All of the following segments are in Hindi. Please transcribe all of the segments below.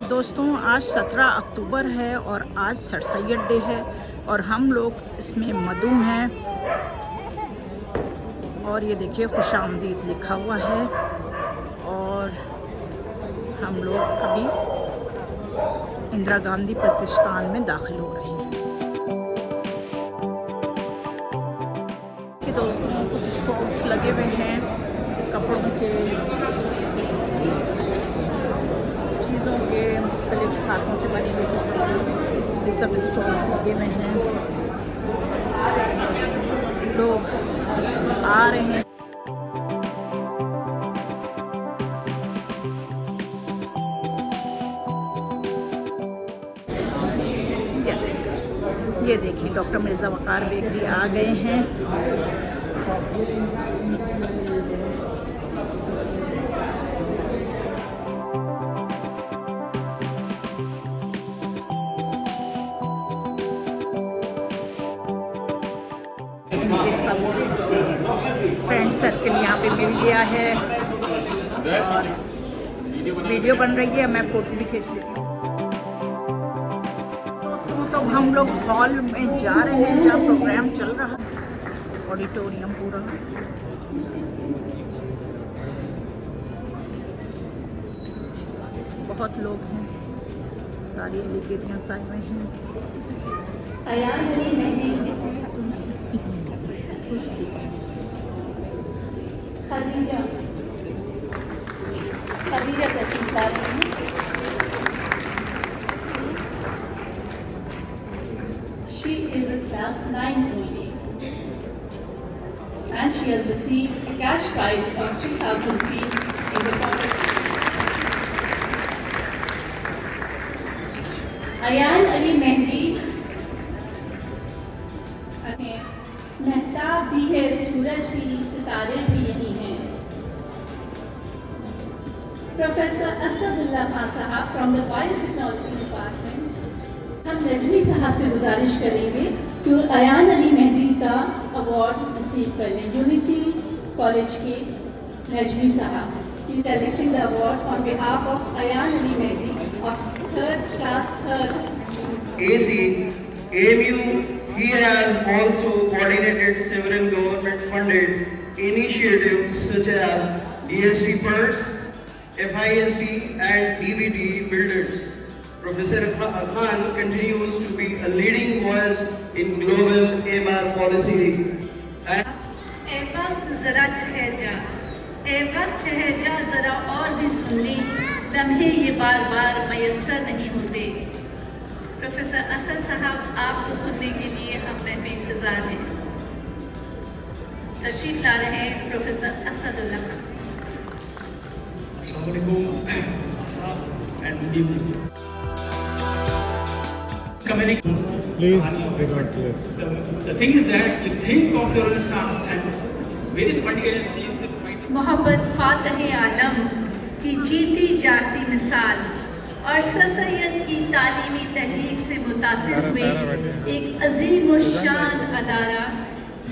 दोस्तों आज 17 अक्टूबर है और आज सर सैयद डे है और हम लोग इसमें मदऊ हैं। और ये देखिए खुशामदीद लिखा हुआ है और हम लोग अभी इंदिरा गांधी प्रतिष्ठान में दाखिल हो रहे हैं। कि दोस्तों कुछ स्टॉल्स लगे हुए हैं कपड़ों के, चीज़ों के, मुख्तलिफ हाथों से बनी हुई चीज़ों के, ये सब स्टॉल्स लगे हुए हैं। लोग आ रहे हैं। यस, ये देखिए डॉक्टर मिर्ज़ा वक़ार बेकरी आ गए हैं। सब फ्रेंड सर्कल यहाँ पे मिल गया है और वीडियो बन रही है, मैं फ़ोटो भी खींच लेती हूँ। दोस्तों तो हम लोग हॉल में जा रहे हैं जहाँ प्रोग्राम चल रहा है, ऑडिटोरियम पूरा। बहुत लोग हैं, सारी एलिगेटियाँ साए हुए हैं। खदीजा का चिंता रही है। She is a class 9 only and she has received a cash prize of 3,000 rupees in the competition. Ayan Ali Mehdi Mahtab भी है, सूरज भी, सितारे भी यही हैं। प्रोफेसर असदुल्ला खान साहब फ्रॉम द बायोटेक्नोलॉजी डिपार्टमेंट, हम नजमी साहब से गुजारिश करेंगे कि अयान अली मेहदी का अवार्ड रिसीव कर लें। यूनिटी कॉलेज के नजमी साहब is selecting the award on behalf of Ayan Ali Mehdi of class 3rd AC AMU. He has also coordinated several government-funded initiatives such as DST Purse, FISD and DBT Builders. Professor Khan continues to be a leading voice in global MR policy. ए वक्त जरा जरा और भी सुन ली, लम्हे ये बार बार मयस्सर नहीं होते। प्रोफेसर असद साहब आपको सुनने के लिए हम में इंतज़ार हैं। तशरीफ ला रहे हैं professor Asadullah Khan. Assalamu alaikum and good evening. Please record this. The thing is that you think of your own staff and various funding agencies that might. मोहब्बत फातह आलम की जीती जागती मिसाल और सर सैयद की तालीमी तहरीक से मुतासिर हुए एक अजीम व शान अदारा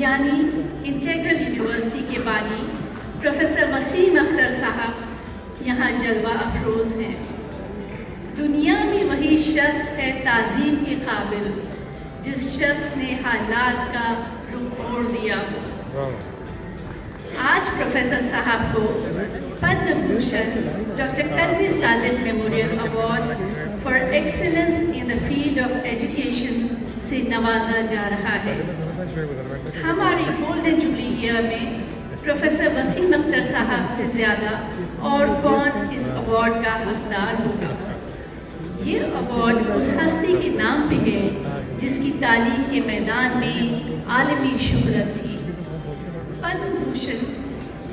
यानी इंटेग्रल यूनिवर्सिटी के बानी प्रोफेसर वसीम अख्तर साहब यहाँ जलवा अफरोज़ हैं। दुनिया में वही शख्स है ताज़ीम के काबिल जिस शख्स ने हालात का रुख मोड़ दिया हो। आज प्रोफेसर साहब को Padma Bhushan doctor Kalbe Sadiq memorial award for excellence in the field of education से नवाजा जा रहा है। हमारी गोल्डन जुबली ईयर में प्रोफेसर वसीम अख्तर साहब से ज़्यादा और कौन इस अवार्ड का हकदार होगा। ये अवार्ड उस हस्ती के नाम पे है जिसकी तालीम के मैदान में आलमी शोहरत थी। पद्म भूषण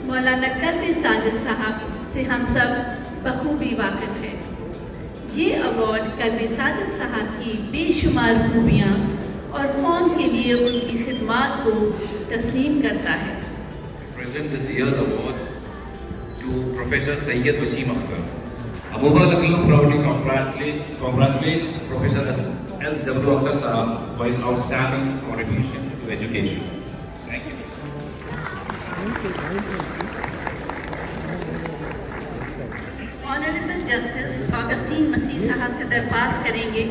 मौलाना कल्बी सादिक साहब से हम सब बखूबी वाकिफ़ हैं। ये अवार्ड कल्बी सादिक साहब की बेशुमार खूबियाँ और कौम के लिए उनकी खिदमात को तस्लीम करता है। Present this year's award to Professor Sayyid Wasim Akhtar. Abu Bakr proudly congratulates Professor S.W. Akhtar Sahab for his outstanding contribution to education. Thank you. Honorable Justice Augustine Masih साहब से दरख्वास्त करेंगे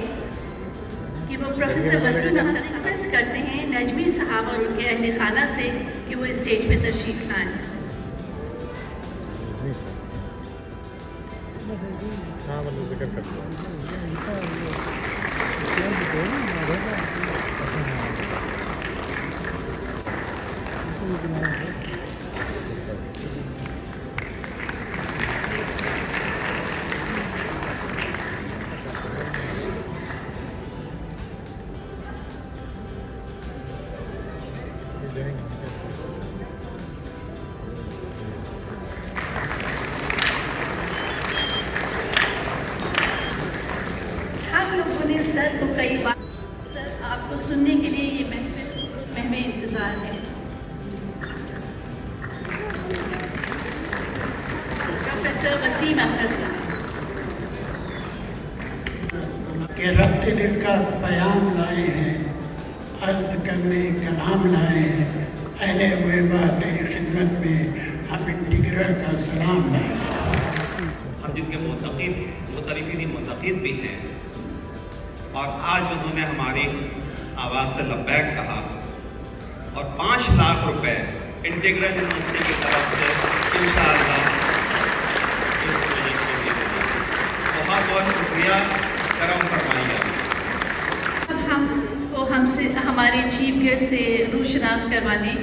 कि वो प्रोफेसर वसीम अख्तर रिक्वेस्ट करते हैं नजमी साहब और उनके अहल खाना से कि वो स्टेज पे तशरीफ लाएं। हाँ मतलब जिक्र करते हैं। हम लोगों ने सर को कई बार, सर आपको सुनने के लिए ये महफिल में हमें इंतज़ार है। प्रोफेसर वसीम अख्तर साहब के रब्त दिल का बयान लाए हैं, अर्ज करने कलाम लाए हैं, अहले वहबा तेरी खिदमत में हम इंटीग्रल का सलाम लाए हैं। हम जिनके मुतरफिन मुतक़िद भी हैं और आज उन्होंने हमारी आवाज़ से लब्बैक कहा और 5 लाख रुपए इंटीग्रल यूनिवर्सिटी की तरफ से इंशाअल्लाह इस प्रोजेक्ट के लिए बहुत बहुत शुक्रिया, करम फरमाइए। अब हमसे हमारे चीफ गेस्ट से रूशनास करवाने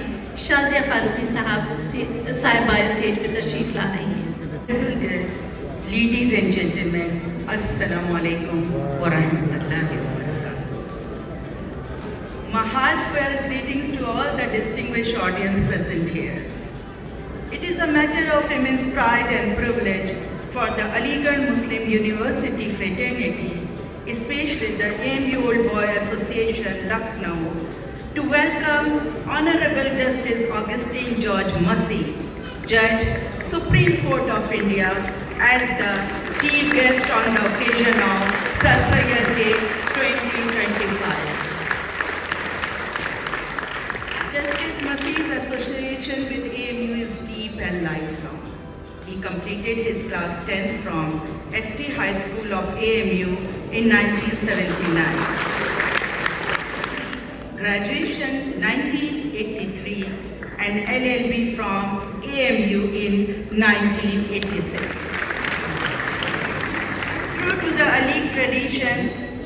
शाजिया फारूकी साहिबा स्टेज पे तशरीफ ला रही हैं। Ladies and gentlemen, Assalamu alaikum wa rahmatullahi wa barakatuh. My heartfelt greetings to all the distinguished audience present here. It is a matter of immense pride and privilege for the Aligarh Muslim University fraternity, especially the AMU Old Boy Association, Lucknow, to welcome Honorable Justice Augustine George Massey, Judge, Supreme Court of India, as the chief guest on the occasion of Sir Syed Day 2025. Justice Massey's association with AMU is deep and lifelong. He completed his class 10th from ST High School of AMU in 1979. Graduation 1983 and LLB from AMU in 1986. True to the Aligarh tradition,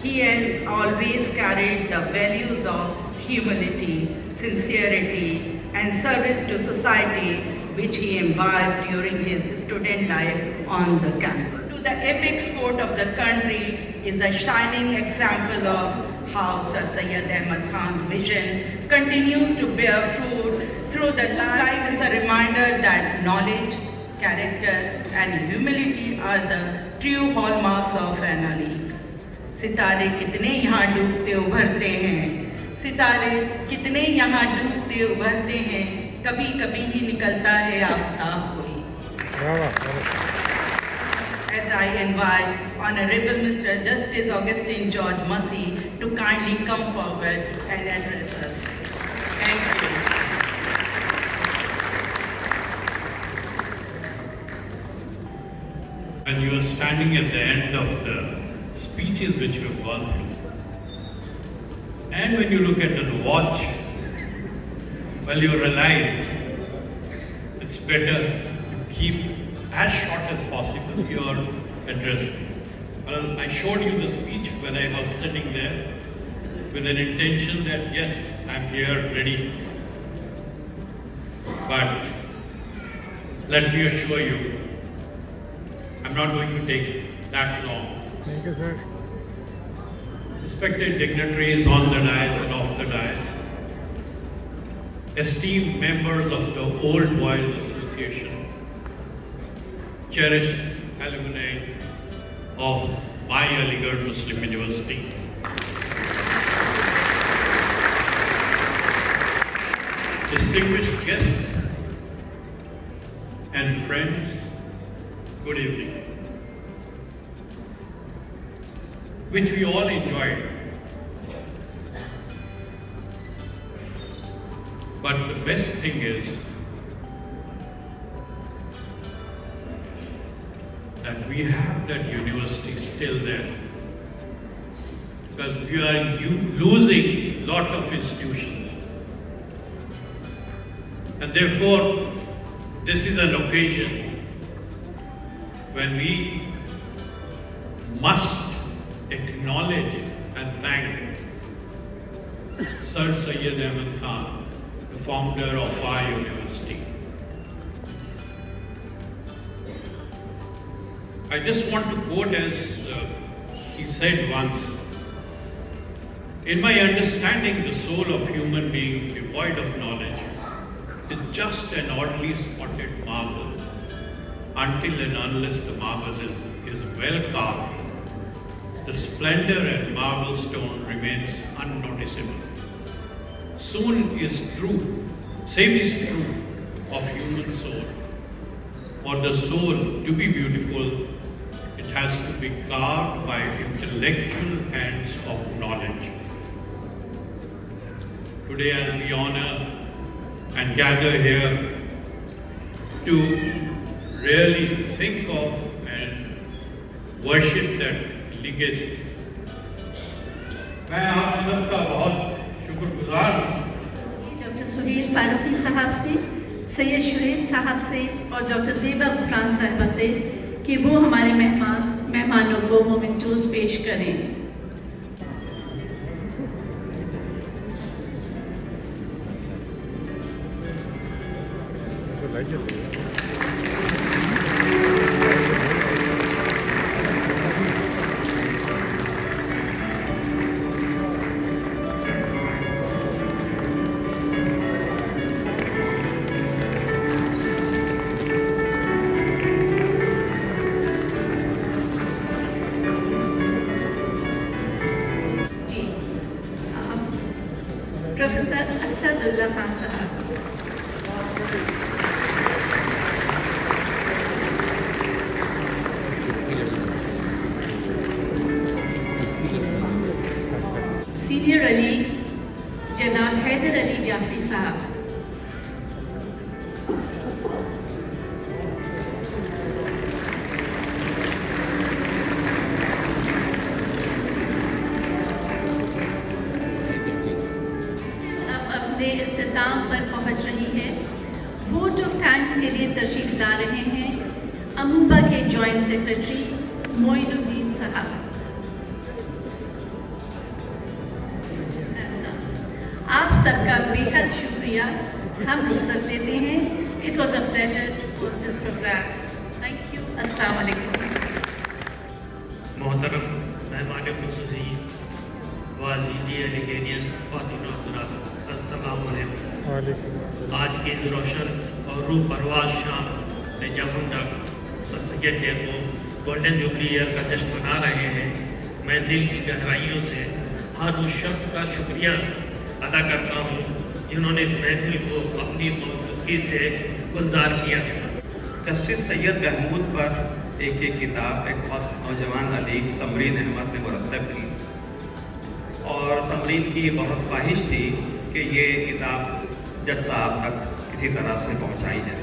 he has always carried the values of humility, sincerity, and service to society, which he imbibed during his student life on the campus. To the apex court of the country is a shining example of how Sir Syed Ahmad Khan's vision continues to bear fruit through the life. Is a reminder that knowledge, character, and humility are the true hallmarks of an Aligarh. सितारे कितने यहाँ डूबते उभरते हैं, सितारे कितने यहाँ डूबते उभरते हैं, कभी कभी ही निकलता है आफताब कोई। As I invite Honorable Mr. Justice Augustine George Massey to kindly come forward and address us. Thank you. When you are standing at the end of the speeches which you have gone through, and when you look at the watch, well, you realize it's better to keep as short as possible your address. Well, I showed you the speech when I was sitting there with an intention that yes, I'm here ready. But let me assure you, I'm not going to take that long. Thank you, sir. Respected dignitaries on the dais and off the dais, esteemed members of the Old Boys Association, cherished alumni of my Aligarh Muslim University, distinguished guests and friends, good evening. Which we all enjoyed. But the best thing is, that we have that university still there. Because we are losing lot of institutions. And therefore, this is an occasion when we must acknowledge and thank Sir Syed Ahmad Khan, the founder of our university. I just want to quote as he said once, "In my understanding, the soul of human being devoid of knowledge is just an oddly spotted marble until and unless the marble is well carved. The splendor and marble stone remains unnoticeable. Same is true of human soul. For the soul to be beautiful, it has to be carved by intellectual hands of knowledge." Today as we honor and gather here to really think of and worship that legacy, मैं आप सबका बहुत शुक्रगुजार हूँ। डॉक्टर सुहेल फारूकी साहब से, सैयद शुएब साहब से और डॉक्टर ज़ेबा गुफरान साहिबा से कि वो हमारे मेहमानों को मोमेंटोस पेश करें। तो लाइट जलती है। प्रोफेसर असदुल्ला खान साहब। सीनियर अली जनाब हैदर अली जाफरी साहब। इख्तिताम पर पहुंच रही है। वोट ऑफ थैंक्स के लिए तशरीफ ला रहे हैं अमूबा के जॉइंट सेक्रेटरी मोइनुद्दीन साहब। आप सबका बेहद शुक्रिया, हम रुखसत लेते हैं। It was a pleasure to host this program. Thank you. अस्सलाम वालेकुम। मोहतरम मेहमान खुसूसी वाज़ीज़ एलिगेनियन ख़वातीन हज़रात, अस्सलाम वालेकुम। आज की इस रोशन और रूह परवाज शाम में जब हम सर सैयद डे को गोल्डन जुबली ईयर का जश्न मना रहे हैं, मैं दिल की गहराइयों से हर उस शख्स का शुक्रिया अदा करता हूँ जिन्होंने इस महफिल को अपनी मौजूदगी से गुलजार किया। जस्टिस सैयद महमूद पर एक किताब एक बहुत नौजवान अलीम समरीन अहमद ने मुरतब की और समरीन की बहुत ख्वाहिश थी कि ये किताब जज साहब तक किसी तरह से पहुंचाई जाए।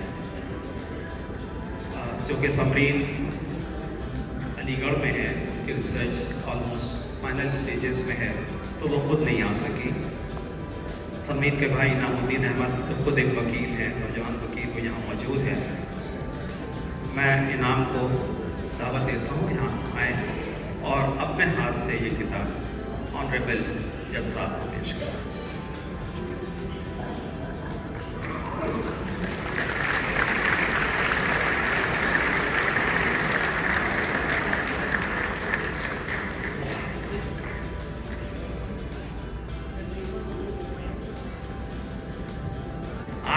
जो कि समरीन अलीगढ़ में है, कि रिसर्च ऑलमोस्ट फाइनल स्टेजेस में है, तो वो खुद नहीं आ सकी। समरीन के भाई इनामुद्दीन अहमद खुद एक वकील हैं, नौजवान वकील, वो यहाँ मौजूद है। मैं इनाम को दावत देता हूँ यहाँ आए और अपने हाथ से ये किताब ऑनरेबल जज साहब को पेश करें।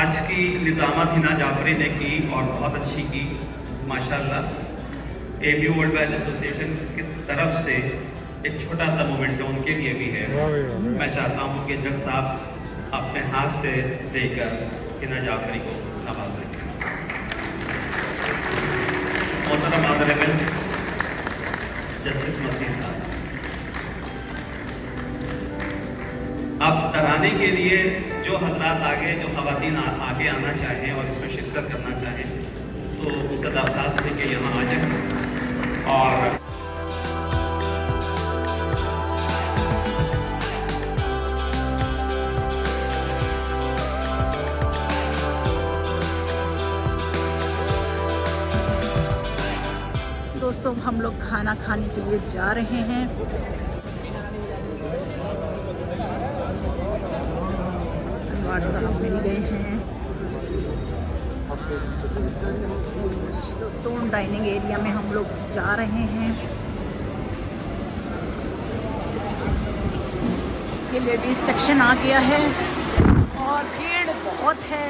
आज की निज़ामत हिना जाफरी ने की और बहुत अच्छी की माशाल्लाह। एमयू वर्ल्ड वाइड एसोसिएशन की तरफ से एक छोटा सा मोमेंटो उनके लिए भी है। मैं चाहता हूँ कि जज साहब अपने हाथ से देकर हिना जाफरी को नवाजें। मोहतरम ऑनरेबल जस्टिस मसीह साहब, अब तराने के लिए जो हजरात आगे, जो ख़वातीन आगे आना चाहें और इसमें शिरकत करना चाहें, तो उनसे दरख्वास्त है कि यहाँ आ जाएं। और दोस्तों हम लोग खाना खाने के लिए जा रहे हैं। अनवार साहब मिल गए हैं। दोस्तों डाइनिंग एरिया में हम लोग जा रहे हैं। ये लेडीज सेक्शन आ गया है और भीड़ बहुत है,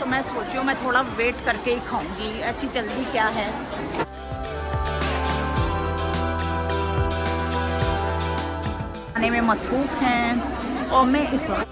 तो मैं सोच रही हूँ मैं थोड़ा वेट करके ही खाऊंगी, ऐसी जल्दी क्या है। खाने में मसरूफ़ हैं और मैं इस वक्त